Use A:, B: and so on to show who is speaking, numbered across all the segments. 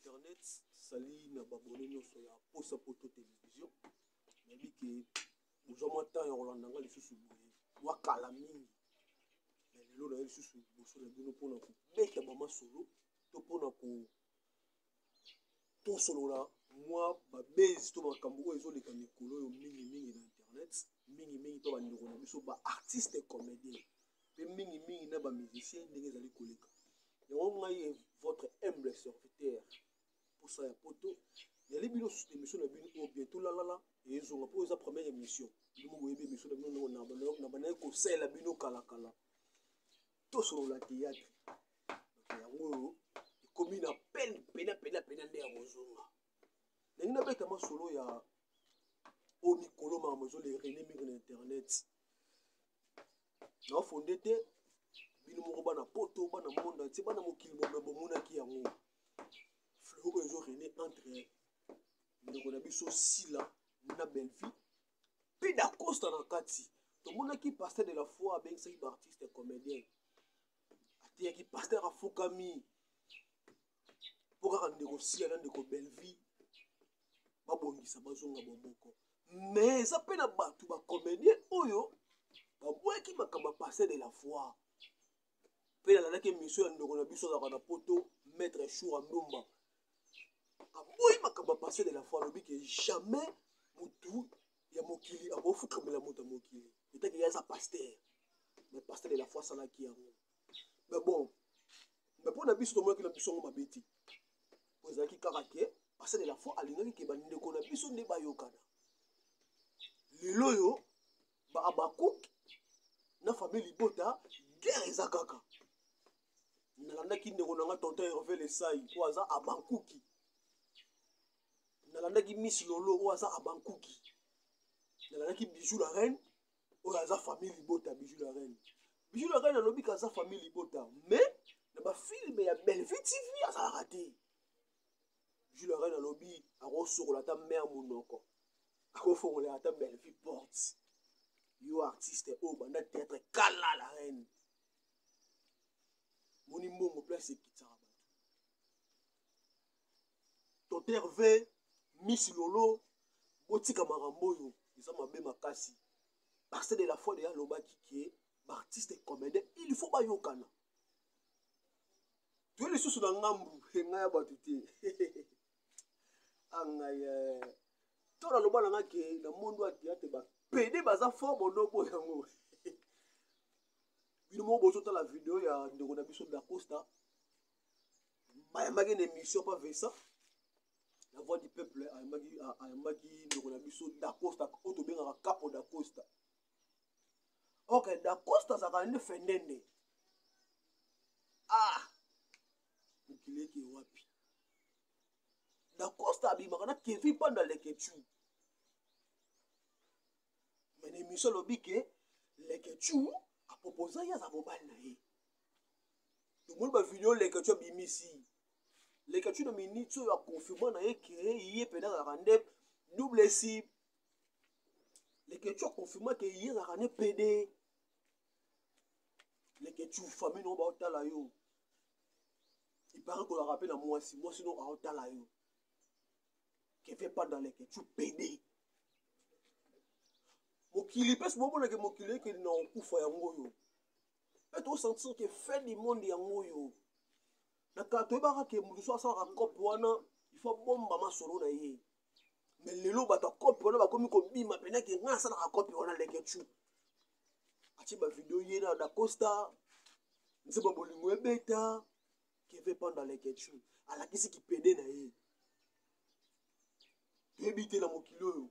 A: internet sali na babone nyonso ya posa poto télévision nayebi ke bozwa mwa temps ya kolanda nga lisusu boye wakala mingi me lelo na ye lisusu liboso na bino mpona kobeta bamasolo to mpona tosolola mwa babezi to makambo oyo ezoleka mikolo oyo mingimingi na internet mingimingi mpe bandeko na biso baartiste comédien mpe mingimingi na bamusicien ndenge ezali koleka yango ngai votre humble serviteur posa ya poto yali bino émission na bino oyo bientôt lalala ezonga mpo eza première émission bino boyebi émission na bino na banaye kosalela bino kalakala tosolola théâtre yango oyo ekomi na pena nde ya kozonga ndenge nabeta masolo ya oyo mikolo makambo ezolerene mingi na internet naofonde te bino moko bana poto bana monde entier bana mokili mobimba bomonaki yango fleur oyo ezorene entre ndeko na biso Sila na Belleville mpe Dacosta na kati tomonaki pasteur de la foi abengisaki baartiste comédien ateyaki pasteur afukami mpo kaka ndeko Sila na ndeko Belleville babongisa bazonga boboko mais eza mpe na bato bacomédien oyo babwaki makambo ya pasteur de la foi mpe nalandaki émission ya ndeko na biso azalaka na poto maître Choura Ndomba aboyi makambo ya pasteur de la foi alobi ke jamais motu ya mokili akofukamela moto ya mokili etaki ye aza pasteur mais pasteur de la foi asalaki yango mais bon mais mpo na biso tomonaki na biso yango mabe te po ezalaki kaka ke pasteur de la foi alingaki ke bandeko na biso nde bayokana lelo oyo baabakuk na famille libota guerre eza kaka nalandaki ndeko na nga tonton Hervé Lesai oyo aza abankuki nalandaki Miss Lolo oyo aza abankuki nalandaki Bijou la reine oyo aza famille libota Bijou la reine alobi ka aza famille libota mais na bafilme ya Belleville TV azalaka te Bijou la reine alobi akosokola ata mare monoko akofongola ata Belleville porte yo artiste oyo banda théâtre kala la reine moni mbongo place ekitaka bato tonton Hervé Miss Lolo botika makambo oyo eza mabe makasi pasteur de la foi deya alobaki ke baartiste comédien il faut bayokana toye lisusu na ngambu engai ya bato te angai to naloba na nga ke na mondo ya théâtre bapede baza fort bonobo yango bino moko bozotala video ya ndeko na biso Dacosta bayambaki na émission pa Vesa la voix du peuple ayambaki ndeko na biso Dacosta oyo tobengaka Capo Dacosta ok Dacosta azalaka nde fendende mokili eke wapi Dacosta abimaka na Kevin Panda Lekechu mais na émission alobi ke Lekechu aproposa ye aza mobali na ye tomoni bavideo Lekechu abimisi Lekechu na minute oyo akonfirma na ye ke ye pene azalaka nde double cible Lekechu akonfirma ke ye azalaka nde pede Lekechu famille no baotala yo ipare kolaka mpe na mwasi no aotala yo Kevin Panda Lekechu pede mokili mpe somomonake mokili ekeli na okufa yango oyo mpe tosentir ke fin du monde yango oyo na kala toyebaka ke motu so asalaka cope wana ifo bomba masolo na ye mais lelo bato ya cope wana bakomi kobima penake ngai asalaka cope wana Lekechu atie bavideo ye na Dacosta nzemba bolingo ebeta Kevin Panda Lekechu alakisi kipede na ye toyebi te na mokili oyo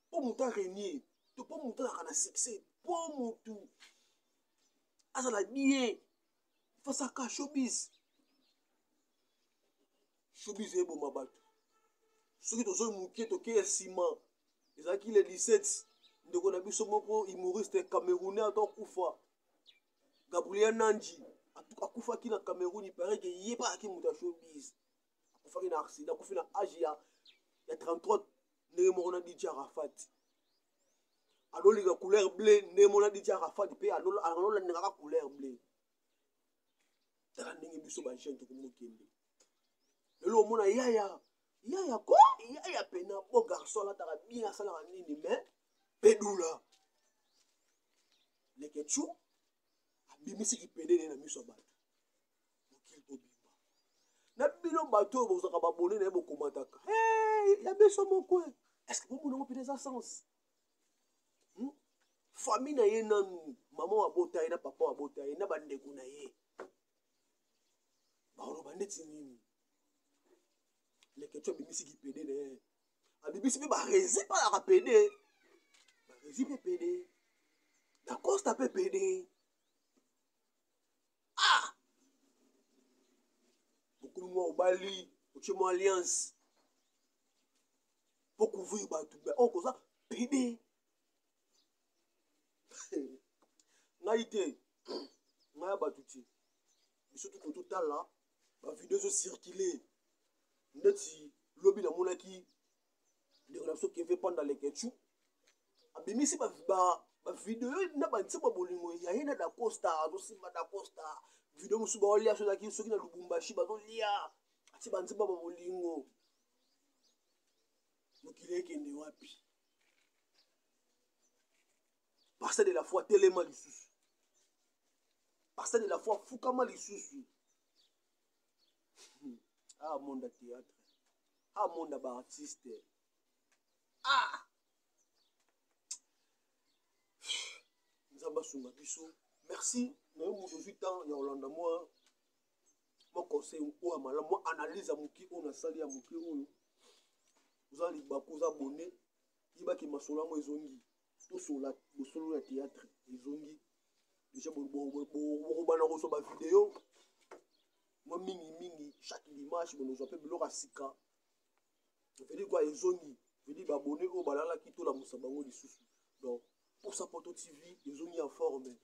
A: mpo motu arenie to mpo motu azalaka na succès mpo motu azala bien fasaka showbiz eboma bato soki tozoi moke toke ya nsima ezalaki le 17 ndeko na biso moko humoriste camerounais atakufa Gabriel Nanji akufaki na Cameroun ipareke ye mpe azalaki moto ya showbiz akufaki na accident akufi na age ya 33 ndenge moko na DJ Arafat anolinga couleur bleu ndenge moko na DJ Arafat mpe anolandengaka couleur bleu tala ndenge biso bajeune tokomokende lelo omona yaya ko yaya pena bo garçon la tala bien asala nini mais pedula lekechu abimisi kipede na miso bato mokili tobimba na bino bato bozaka babone na bokomataka ya beso moko est-ce que bomona ngo pena za sens famille na ye nanu mama wabota ye na papa wabota ye na bandeko na ye baoloba ndeti nini lekechu abimisi kipede na ye abimisi mpe barezi palaka pede barezi mpe pede na costa mpe pede bokumi mwa obali otie mwa alliance mpo couvrir bato oyo koza pede ngai te ngai ya bato te biso tuko totala bavideo ezocircule ndeti lobi namonaki ndeko na biso keve panda lekechu abimisi bavideo na bantima bolingo ya ye na dacosta azosimba dacosta video mosusu baolia sozaki soki na lubumbashi bazolia ati bantima babolingo mokili ekende wapi parcelle de la foi telema lisusu parcelle de la foi fukama lisusu monde ya théâtre monde ya baartiste nzambe asunga biso merci nayo moto ozwi ntan ya kolanda mwa conseil oyo ya malamu mwa analyse ya moki oyo nasali ya moki oyo oza libaku oza bone yibaki masolo yango ezongi tosola bosolo ya théâtre ezongi deja bokobana koso bavideo mwa mingi chaque dimanche bonozwa mpe biloko ya sika vedi kwa ezongi vedi babone oyo balalaki tolamusa bango lisusu donc pour ça poto tv ezongi en forme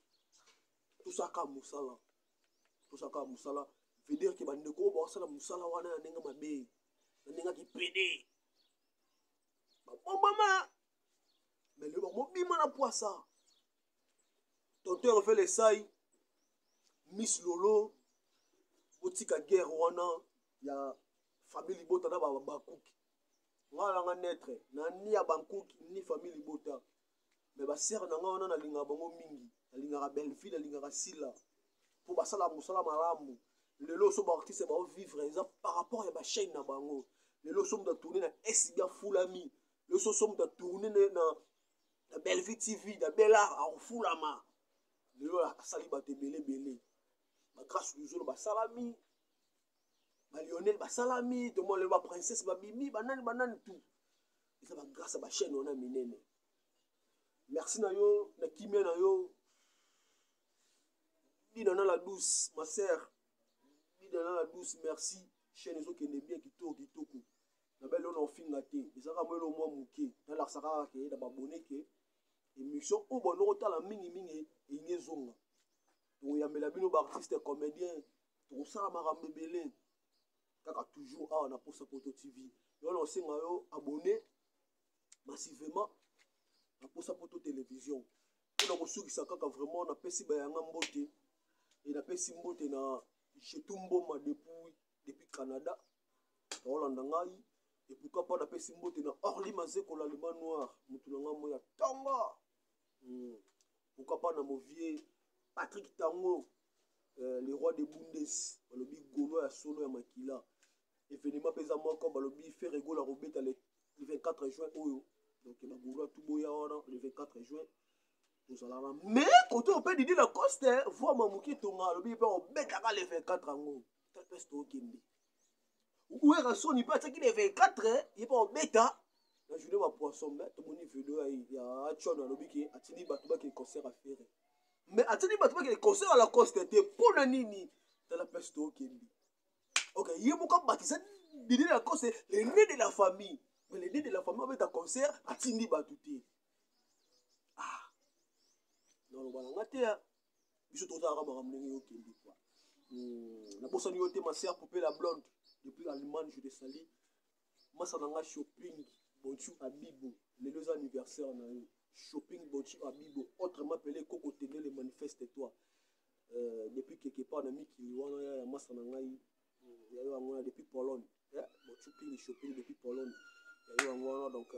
A: tosaka mosala veut dire que bandeko oyo bakosala mosala wana na ndenge mabe na ndenge akipede babombama mais lelo bamobima na poisa tonton refait lesai miss lolo botika guerre wana ya famille libota na bakuki nga alanga netre na ni ya bankuki ni famille libota mais basere na nga wana nalingaka bango mingi nalingaka belleville nalingaka sila mpo basala mosala malamu lelo so baartiste baovivre eza par rapport ya bachaine na bango lelo so moto atourne na SB afulami lelo so moto atourne na belleville tv na belar akofulama lelo asali bato ebelebele bagrâce luzolo basalami balionel basalami tomo lelo baprincesse babimi banani tout eza bagrâce ya bachaine wana minene merci na yo na kimia na yo bidana la douce ma sœur bidana la douce merci chaîne ezokende bien kitoko na belle ona ofinga te ezaka mwelo mwa moke nalakisaka kaka ke na babone ke émission oyo bono kotala mingi eyingi ezonga tokoyambela bino baartiste comédien tokosala makambo ebele kaka toujours awa na posa poto tv yo na osenga yo abone massivement na posa poto télévision mpona kosukisa kaka vraiment napesi bayanga mbote e napesi mbote na chetu mboma depuis Canada taolanda ngai et pourquoi pas napesi mbote na Orly Mazekola le manoir motu na ngai moya tonga pourquoi pas na movier Patrick Tango le roi de Bundes balobi golo ya solo ya makila événement pesa moko balobi faire egola robeta le 24 juin oyo donc bagolo tout boya wana le 24 juin tozalaka mais côté ope didi la coste voi mamoki tonga alobi mpe obetaka le 24 yango tapesi tookende ouera soni mpe atiaki le 24 ye mpe obeta na journée bapoisson me tomoni video ya achon alobi ke atindi bato bakee concert affaire mais atindi bato bakee concert à la coste te mpo na nini tala place tookende ok ye moko abatiza didi la coste le nez de la famille mais le nez de la famille obeta concert atindi bato te nalobana te biso tozalaka makambo ndenge yokende kwa nabosani yo te ma sœur poupée la blonde depuis Allemagne je te salue masa na nga shopping bonchu abibo lelo eza anniversaire na yo shopping bonchu abibo autrement appelé Coco Tene le manifeste toi depuis quelque part na mikili wana ya masa na ngai Il y a eu un depuis Pologne. Bon, tu peux les choper depuis Pologne. Il y a eu un mois, donc,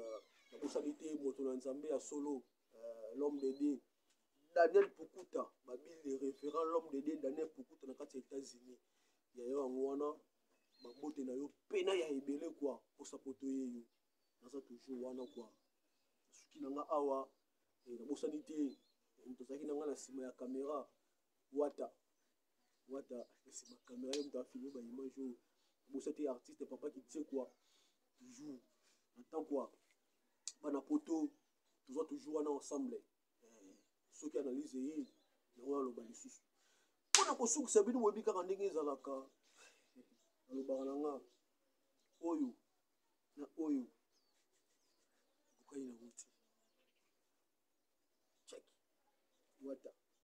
A: la possibilité, Motolan Zambé à solo, l'homme d'aider. Daniel Pukuta, les référents, l'homme d'aider, Daniel Pukuta, dans les États-Unis. Il y a eu un mois, babote na yo pena ya ebele quoi pour sapoto yo naza toujours wana quoi suki nanga awa na bosani te mutozaki nanga na sima ya caméra wata sima caméra yo muta filmer ba image yo bosati artiste papa qui tient quoi toujours attends quoi bana poto toujours wana ensemble soki analyse ye na wana loba lisusu mpona kosukisa bino boyebi kaka ndenge ezalaka alobaka na nga oyo na oyo kokai na wuti check wata